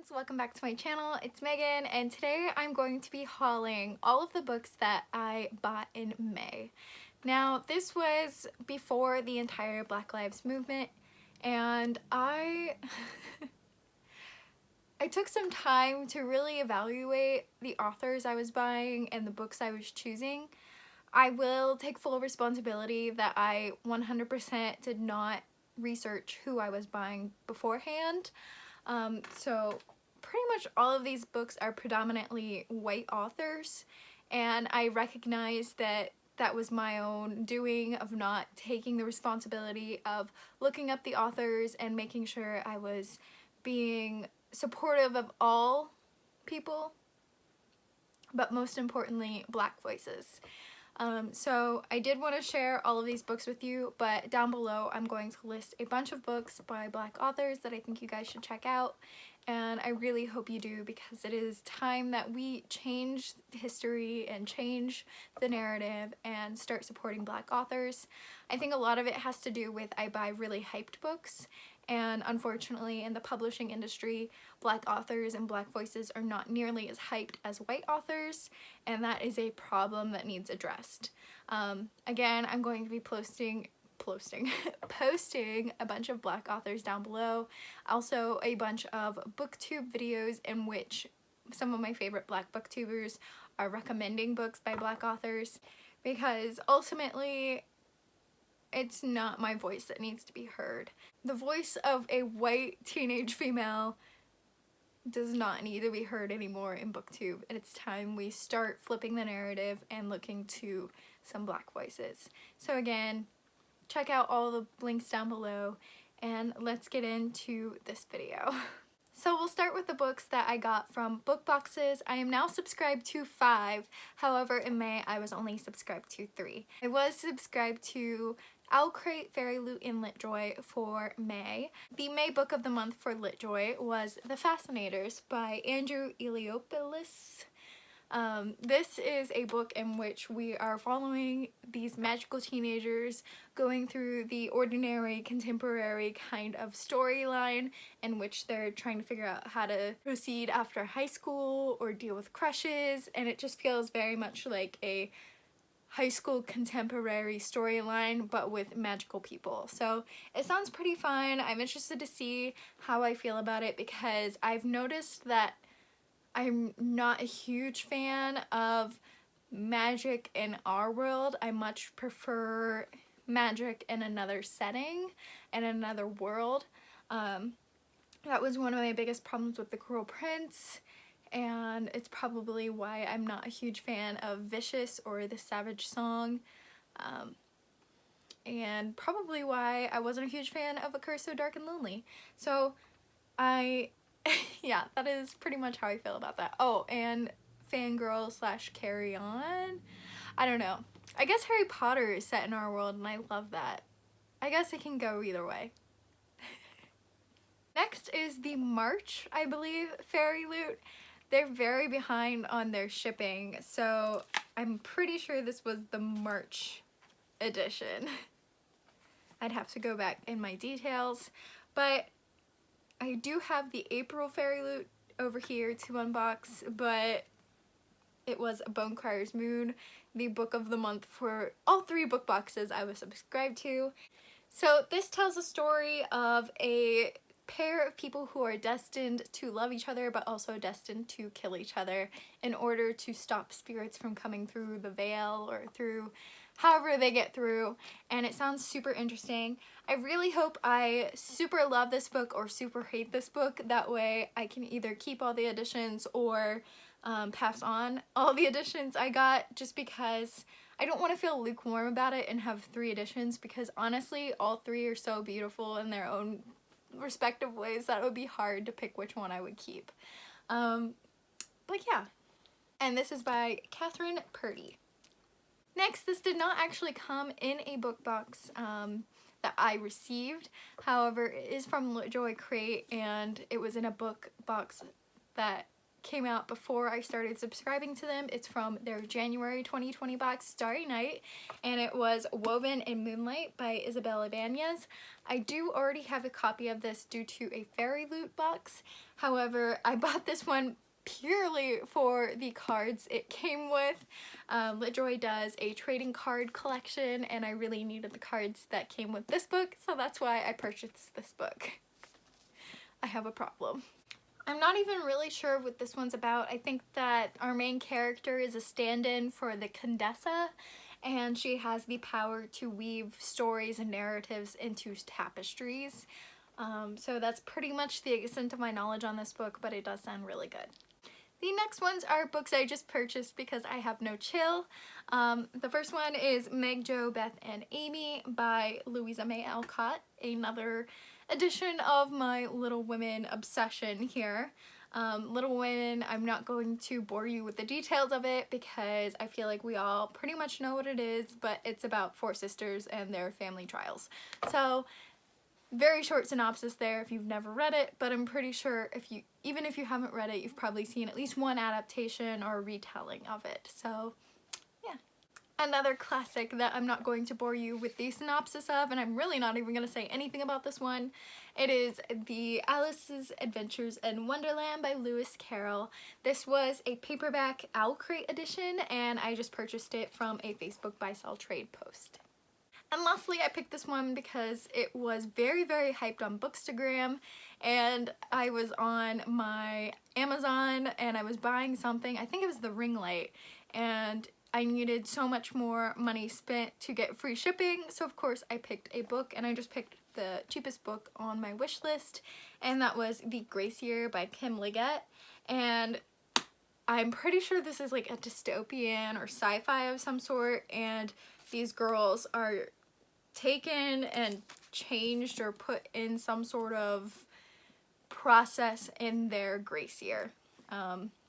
friends, welcome back to my channel. It's Megan, and today I'm going to be hauling all of the books that I bought in May. Now, this was before the entire Black Lives Movement, and I took some time to really evaluate the authors I was buying and the books I was choosing. I will take full responsibility that I 100% did not research who I was buying beforehand. So pretty much all of these books are predominantly white authors, and I recognize that that was my own doing of not taking the responsibility of looking up the authors and making sure I was being supportive of all people, but most importantly, Black voices. So I did want to share all of these books with you, but down below I'm going to list a bunch of books by Black authors that I think you guys should check out, and I really hope you do, because it is time that we change history and change the narrative and start supporting Black authors. I think a lot of it has to do with I buy really hyped books, and unfortunately in the publishing industry, Black authors and Black voices are not nearly as hyped as white authors, and that is a problem that needs addressed. Again, I'm going to be posting a bunch of Black authors down below, also a bunch of booktube videos in which some of my favorite Black booktubers are recommending books by Black authors, because ultimately it's not my voice that needs to be heard. The voice of a white teenage female does not need to be heard anymore in booktube, and it's time we start flipping the narrative and looking to some Black voices. So again, check out all the links down below, and let's get into this video. So we'll start with the books that I got from book boxes. I am now subscribed to 5, however in May I was only subscribed to 3. I was subscribed to Owlcrate, Fairy Loot, and LitJoy for May. The May book of the month for LitJoy was The Fascinators by Andrew Eliopoulos. This is a book in which we are following these magical teenagers going through the ordinary contemporary kind of storyline in which they're trying to figure out how to proceed after high school or deal with crushes, and it just feels very much like a high school contemporary storyline but with magical people. So it sounds pretty fun. I'm interested to see how I feel about it, because I've noticed that I'm not a huge fan of magic in our world. I much prefer magic in another setting and another world. That was one of my biggest problems with The Cruel Prince, and it's probably why I'm not a huge fan of Vicious or The Savage Song, and probably why I wasn't a huge fan of A Curse So Dark and Lonely. So yeah, that is pretty much how I feel about that. Oh, and Fangirl / Carry On. I don't know. I guess Harry Potter is set in our world, and I love that. I guess it can go either way. Next is the March, I believe, Fairy Loot. They're very behind on their shipping, so I'm pretty sure this was the March edition. I'd have to go back in my details, but I do have the April Fairy Loot over here to unbox, but it was Bonecryer's Moon, the book of the month for all 3 book boxes I was subscribed to. So this tells a story of a pair of people who are destined to love each other but also destined to kill each other in order to stop spirits from coming through the veil or through however they get through, and it sounds super interesting. I really hope I super love this book or super hate this book. That way I can either keep all the editions or pass on all the editions I got, just because I don't want to feel lukewarm about it and have 3 editions, because honestly all 3 are so beautiful in their own respective ways that it would be hard to pick which one I would keep. But yeah. And this is by Catherine Purdy. Next, this did not actually come in a book box that I received. However, it is from LitJoy Crate, and it was in a book box that came out before I started subscribing to them. It's from their January 2020 box, Starry Night, and it was Woven in Moonlight by Isabel Ibanez. I do already have a copy of this due to a fairy loot box. However, I bought this one purely for the cards it came with. LitJoy does a trading card collection, and I really needed the cards that came with this book, so that's why I purchased this book. I have a problem. I'm not even really sure what this one's about. I think that our main character is a stand-in for the Condessa, and she has the power to weave stories and narratives into tapestries. So that's pretty much the extent of my knowledge on this book, but it does sound really good. The next ones are books I just purchased because I have no chill. The first one is Meg Jo Beth Amy by Louisa May Alcott, another edition of my Little Women obsession here. Little Women, I'm not going to bore you with the details of it because I feel like we all pretty much know what it is, but it's about 4 sisters and their family trials. Very short synopsis there if you've never read it, but I'm pretty sure even if you haven't read it, you've probably seen at least one adaptation or retelling of it. So, yeah. Another classic that I'm not going to bore you with the synopsis of, and I'm really not even going to say anything about this one. It is the Alice's Adventures in Wonderland by Lewis Carroll. This was a paperback Owl Crate edition, and I just purchased it from a Facebook buy-sell trade post. And lastly, I picked this one because it was very, very hyped on Bookstagram, and I was on my Amazon and I was buying something, I think it was the ring light, and I needed so much more money spent to get free shipping, so of course I picked a book, and I just picked the cheapest book on my wish list, and that was The Grey Seer by Kim Liggett. And I'm pretty sure this is like a dystopian or sci-fi of some sort, and these girls are taken and changed or put in some sort of process in their Grey Seer.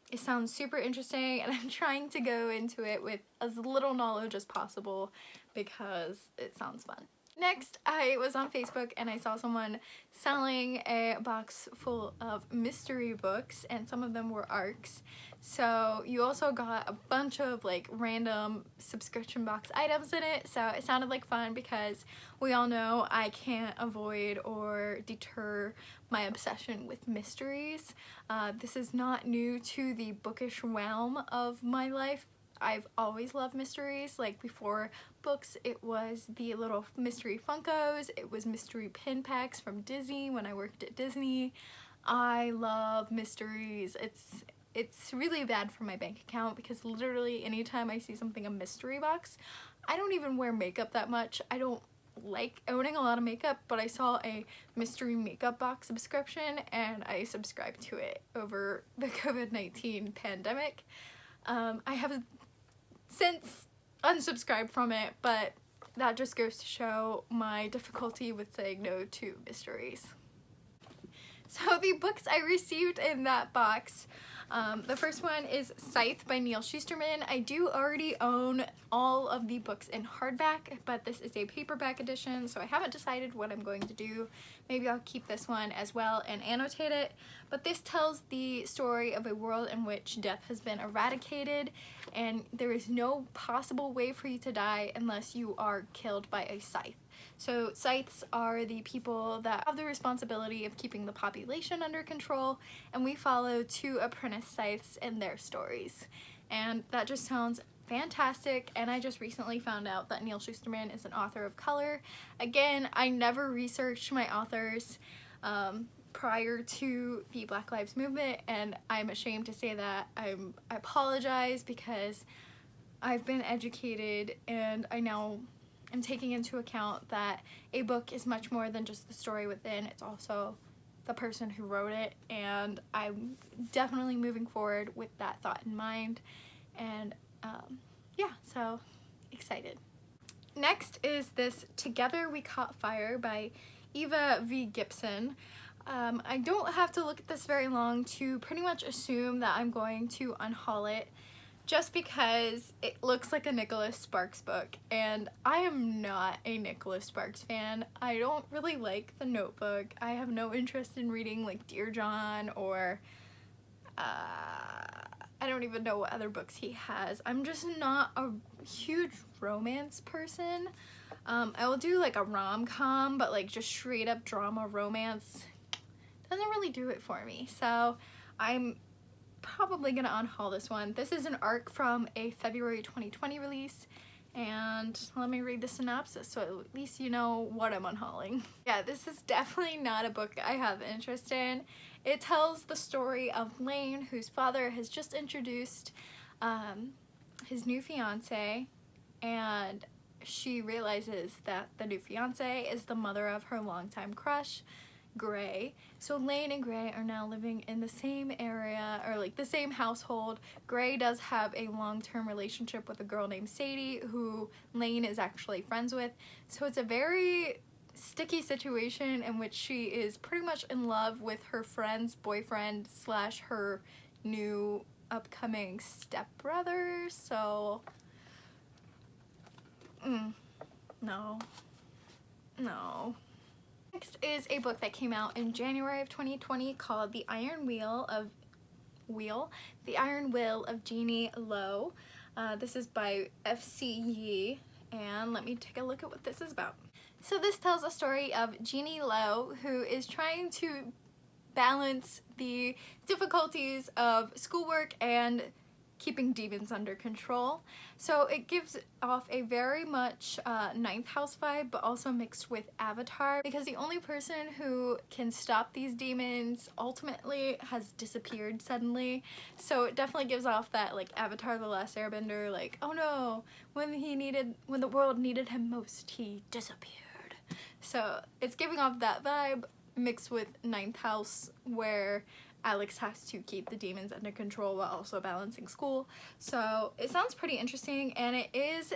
It sounds super interesting, and I'm trying to go into it with as little knowledge as possible because it sounds fun. Next, I was on Facebook and I saw someone selling a box full of mystery books, and some of them were ARCs. So you also got a bunch of like random subscription box items in it, so it sounded like fun because we all know I can't avoid or deter my obsession with mysteries. This is not new to the bookish realm of my life. I've always loved mysteries. Like before books, it was the little mystery Funkos, it was mystery pin packs from Disney when I worked at Disney. I love mysteries. It's really bad for my bank account because literally anytime I see something a mystery box, I don't even wear makeup that much. I don't like owning a lot of makeup, but I saw a mystery makeup box subscription and I subscribed to it over the COVID-19 pandemic. I have since unsubscribed from it, but that just goes to show my difficulty with saying no to mysteries. So the books I received in that box, the first one is Scythe by Neal Shusterman. I do already own all of the books in hardback, but this is a paperback edition, so I haven't decided what I'm going to do. Maybe I'll keep this one as well and annotate it. But this tells the story of a world in which death has been eradicated, and there is no possible way for you to die unless you are killed by a scythe. So scythes are the people that have the responsibility of keeping the population under control, and we follow 2 apprentice scythes and their stories. And that just sounds fantastic, and I just recently found out that Neal Shusterman is an author of color. Again, I never researched my authors prior to the Black Lives Movement, and I'm ashamed to say that. I apologize because I've been educated, and I now am taking into account that a book is much more than just the story within. It's also the person who wrote it, and I'm definitely moving forward with that thought in mind. And yeah, so excited. Next is this Together We Caught Fire by Eva V. Gibson. I don't have to look at this very long to pretty much assume that I'm going to unhaul it, just because it looks like a Nicholas Sparks book, and I am not a Nicholas Sparks fan. I don't really like The Notebook. I have no interest in reading like Dear John, or I don't even know what other books he has. I'm just not a huge romance person. I will do like a rom-com, but like just straight up drama romance doesn't really do it for me. So I'm probably gonna unhaul this one. This is an arc from a February 2020 release, and let me read the synopsis so at least you know what I'm unhauling. Yeah, this is definitely not a book I have interest in. It tells the story of Lane, whose father has just introduced his new fiance, and she realizes that the new fiance is the mother of her longtime crush, Grey. So Lane and Grey are now living in the same area, or like the same household. Grey does have a long-term relationship with a girl named Sadie, who Lane is actually friends with. So it's a very sticky situation in which she is pretty much in love with her friend's boyfriend slash her new upcoming stepbrother. So no. Next is a book that came out in January of 2020 called The Iron Will of Jeannie Lo. This is by F.C. Yee, and let me take a look at what this is about. So this tells a story of Jeannie Lo, who is trying to balance the difficulties of schoolwork and keeping demons under control. So it gives off a very much ninth house vibe, but also mixed with Avatar, because the only person who can stop these demons ultimately has disappeared suddenly. So it definitely gives off that like Avatar: The Last Airbender, like, oh no, when the world needed him most, he disappeared. So it's giving off that vibe mixed with ninth house, where Alex has to keep the demons under control while also balancing school. So it sounds pretty interesting, and it is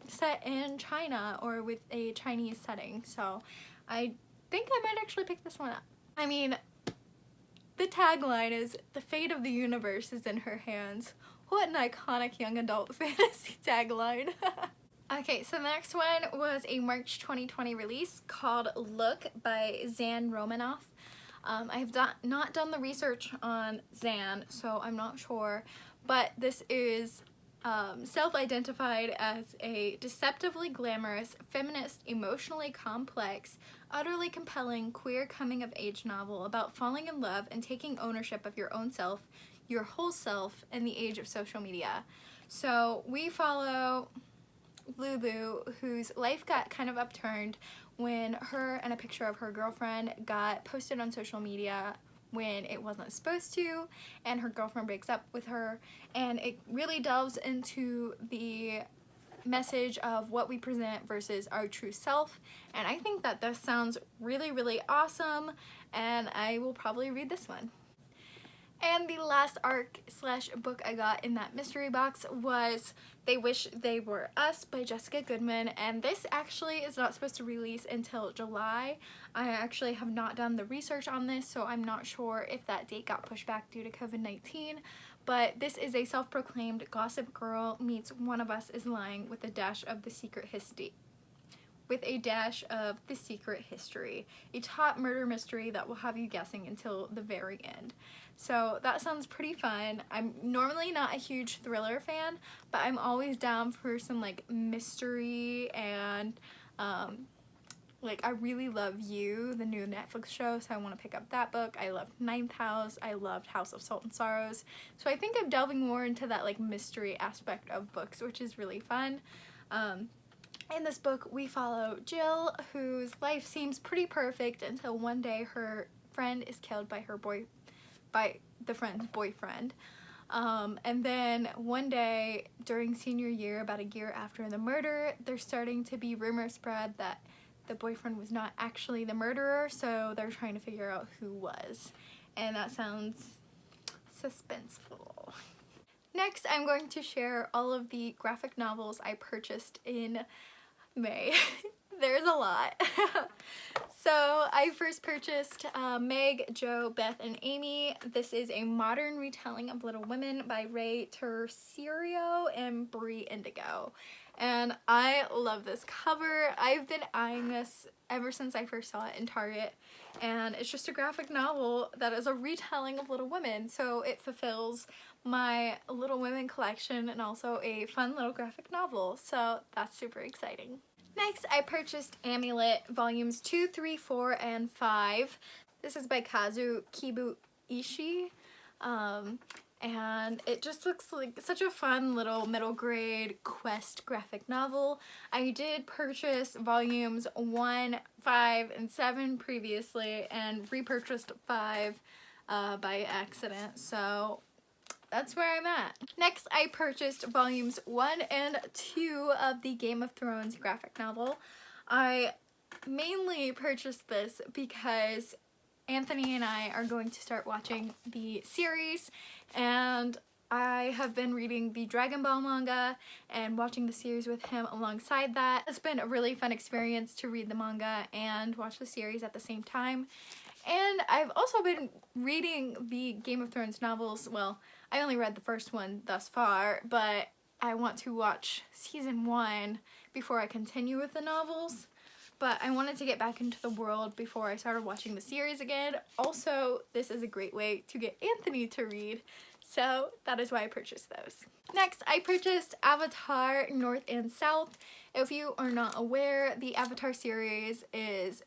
set in China, or with a Chinese setting. So I think I might actually pick this one up. I mean, the tagline is "The fate of the universe is in her hands." What an iconic young adult fantasy tagline. Okay, so the next one was a March 2020 release called Look by Zan Romanoff. I have not done the research on Zan, so I'm not sure, but this is self-identified as a deceptively glamorous, feminist, emotionally complex, utterly compelling queer coming-of-age novel about falling in love and taking ownership of your own self, your whole self, in the age of social media. So we follow Lulu, whose life got kind of upturned when her and a picture of her girlfriend got posted on social media when it wasn't supposed to, and her girlfriend breaks up with her, and it really delves into the message of what we present versus our true self. And I think that this sounds really, really awesome, and I will probably read this one. And the last arc slash book I got in that mystery box was They Wish They Were Us by Jessica Goodman, and this actually is not supposed to release until July. I actually have not done the research on this, so I'm not sure if that date got pushed back due to COVID-19, but this is a self-proclaimed gossip girl meets One of Us is Lying with a dash of the secret history. A top murder mystery that will have you guessing until the very end. So that sounds pretty fun. I'm normally not a huge thriller fan, but I'm always down for some like mystery, and like I really love You, the new Netflix show, so I want to pick up that book. I loved Ninth House. I loved House of Salt and Sorrows. So I think I'm delving more into that like mystery aspect of books, which is really fun. In this book, we follow Jill, whose life seems pretty perfect until one day her friend is killed by the friend's boyfriend. And then one day during senior year, about a year after the murder, there's starting to be rumors spread that the boyfriend was not actually the murderer, so they're trying to figure out who was. And that sounds suspenseful. Next, I'm going to share all of the graphic novels I purchased in May. There's a lot. So I first purchased Meg Jo Beth Amy. This is a modern retelling of Little Women by Terciero and Indigo. and I love this cover. I've been eyeing this ever since I first saw it in Target, and it's just a graphic novel that is a retelling of Little Women, so it fulfills my Little Women collection and also a fun little graphic novel, so that's super exciting. Next, I purchased Amulet volumes 2, 3, 4, and 5. This is by Kazu Kibuishi. And it just looks like such a fun little middle grade quest graphic novel. I did purchase volumes 1, 5, and 7 previously and repurchased 5 by accident, so that's where I'm at. Next, I purchased volumes 1 and 2 of the Game of Thrones graphic novel. I mainly purchased this because Anthony and I are going to start watching the series, and I have been reading the Dragon Ball manga and watching the series with him alongside that. It's been a really fun experience to read the manga and watch the series at the same time. And I've also been reading the Game of Thrones novels. Well, I only read the first one thus far, but I want to watch season 1 before I continue with the novels. But I wanted to get back into the world before I started watching the series again. Also, this is a great way to get Anthony to read, so that is why I purchased those. Next, I purchased Avatar North and South. If you are not aware, the Avatar series is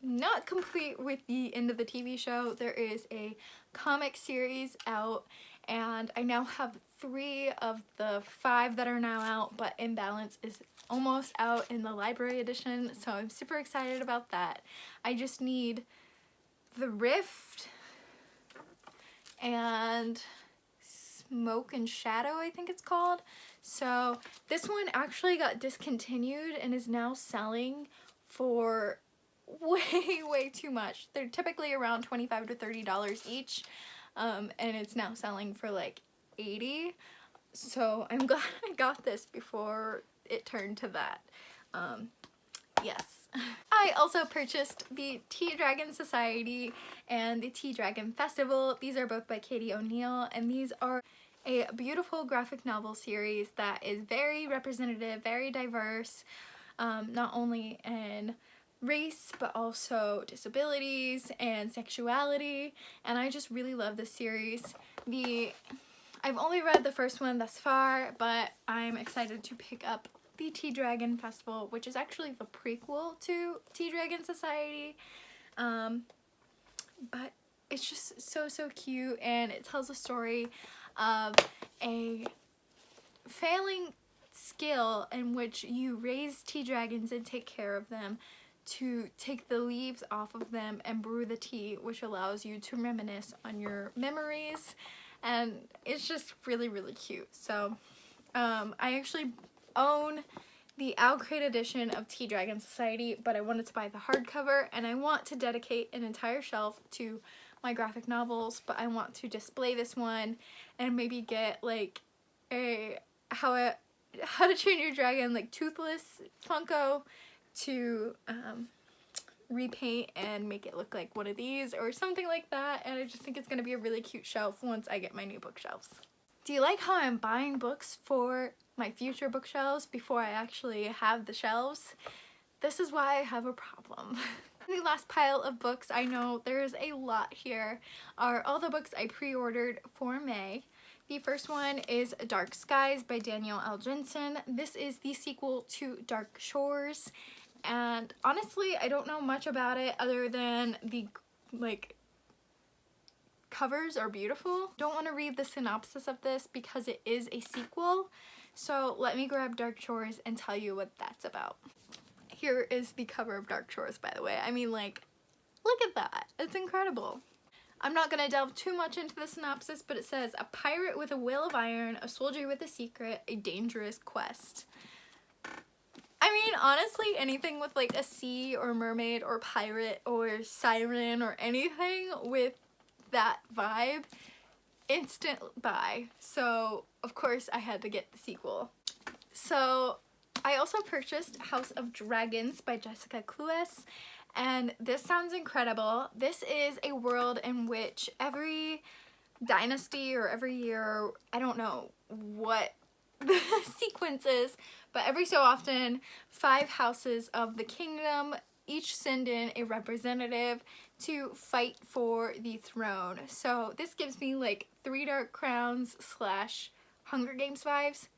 not complete with the end of the TV show. There is a comic series out, and I now have 3 of the 5 that are now out, but Imbalance is almost out in the library edition, so I'm super excited about that. I just need The Rift and Smoke and Shadow, I think it's called. So this one actually got discontinued and is now selling for way too much. They're typically around $25 to $30 each, and it's now selling for like $80. So I'm glad I got this before it turned to that. Yes. I also purchased the Tea Dragon Society and the Tea Dragon Festival. These are both by Katie O'Neill, and these are a beautiful graphic novel series that is very representative, very diverse, not only in race but also disabilities and sexuality, and I just really love this series. I've only read the first one thus far, but I'm excited to pick up the Tea Dragon Festival, which is actually the prequel to Tea Dragon Society. But it's just so cute, and it tells a story of a failing skill in which you raise tea dragons and take care of them to take the leaves off of them and brew the tea, which allows you to reminisce on your memories. And it's just really cute. So I actually own the Owl Crate edition of Tea Dragon Society, but I wanted to buy the hardcover, and I want to dedicate an entire shelf to my graphic novels, but I want to display this one and maybe get like a How to Train Your Dragon like Toothless Funko to repaint and make it look like one of these or something like that, and I just think it's going to be a really cute shelf once I get my new bookshelves. Do you like how I'm buying books for my future bookshelves before I actually have the shelves? This is why I have a problem. The last pile of books, I know there's a lot here, are all the books I pre-ordered for May. The first one is Dark Skies by Danielle L. Jensen. This is the sequel to Dark Shores, and honestly I don't know much about it other than the covers are beautiful. Don't want to read the synopsis of this because it is a sequel, so let me grab Dark Shores and tell you what that's about. Here is the cover of Dark Shores, by the way. I mean, like, look at that. It's incredible. I'm not going to delve too much into the synopsis, but it says, a pirate with a will of iron, a soldier with a secret, a dangerous quest. I mean, honestly, anything with like a sea or mermaid or pirate or siren or anything with that vibe, instant buy. So, of course, I had to get the sequel. So, I also purchased House of Dragons by Jessica Cluess, and this sounds incredible. This is a world in which every dynasty or every year, I don't know what the sequences, but every so often 5 houses of the kingdom each send in a representative to fight for the throne. So this gives me like 3 Dark Crowns / Hunger Games vibes.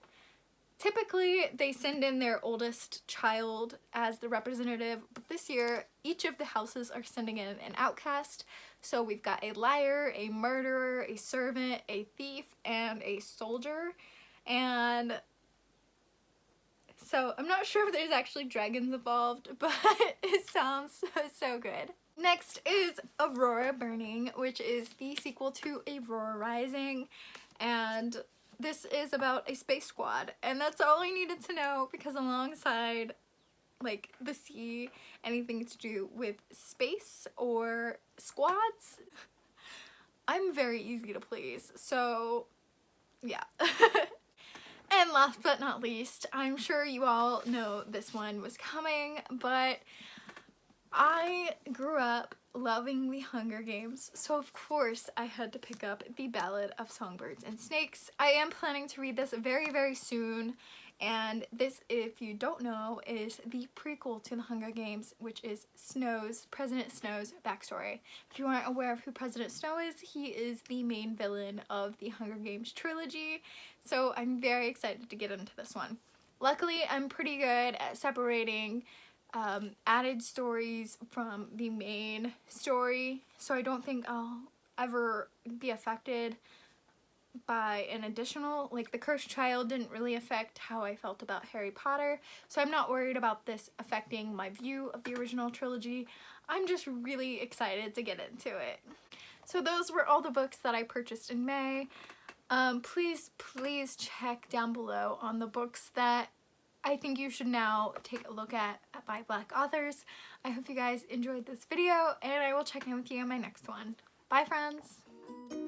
Typically they send in their oldest child as the representative, but this year each of the houses are sending in an outcast. So we've got a liar, a murderer, a servant, a thief, and a soldier. And so I'm not sure if there's actually dragons involved, but it sounds so good. Next is Aurora Burning, which is the sequel to Aurora Rising, and this is about a space squad, and that's all I needed to know, because alongside like the sea, anything to do with space or squads, I'm very easy to please, so yeah. And last but not least, I'm sure you all know this one was coming, but I grew up loving the Hunger Games, so of course I had to pick up The Ballad of Songbirds and Snakes. I am planning to read this very, very soon, and this, if you don't know, is the prequel to the Hunger Games, which is President Snow's backstory. If you aren't aware of who President Snow is, he is the main villain of the Hunger Games trilogy, so I'm very excited to get into this one. Luckily, I'm pretty good at separating added stories from the main story, so I don't think I'll ever be affected by an additional, like the Cursed Child didn't really affect how I felt about Harry Potter, so I'm not worried about this affecting my view of the original trilogy. I'm just really excited to get into it. So those were all the books that I purchased in May. Please check down below on the books that I think you should now take a look at by Black authors. I hope you guys enjoyed this video, and I will check in with you in my next one. Bye, friends!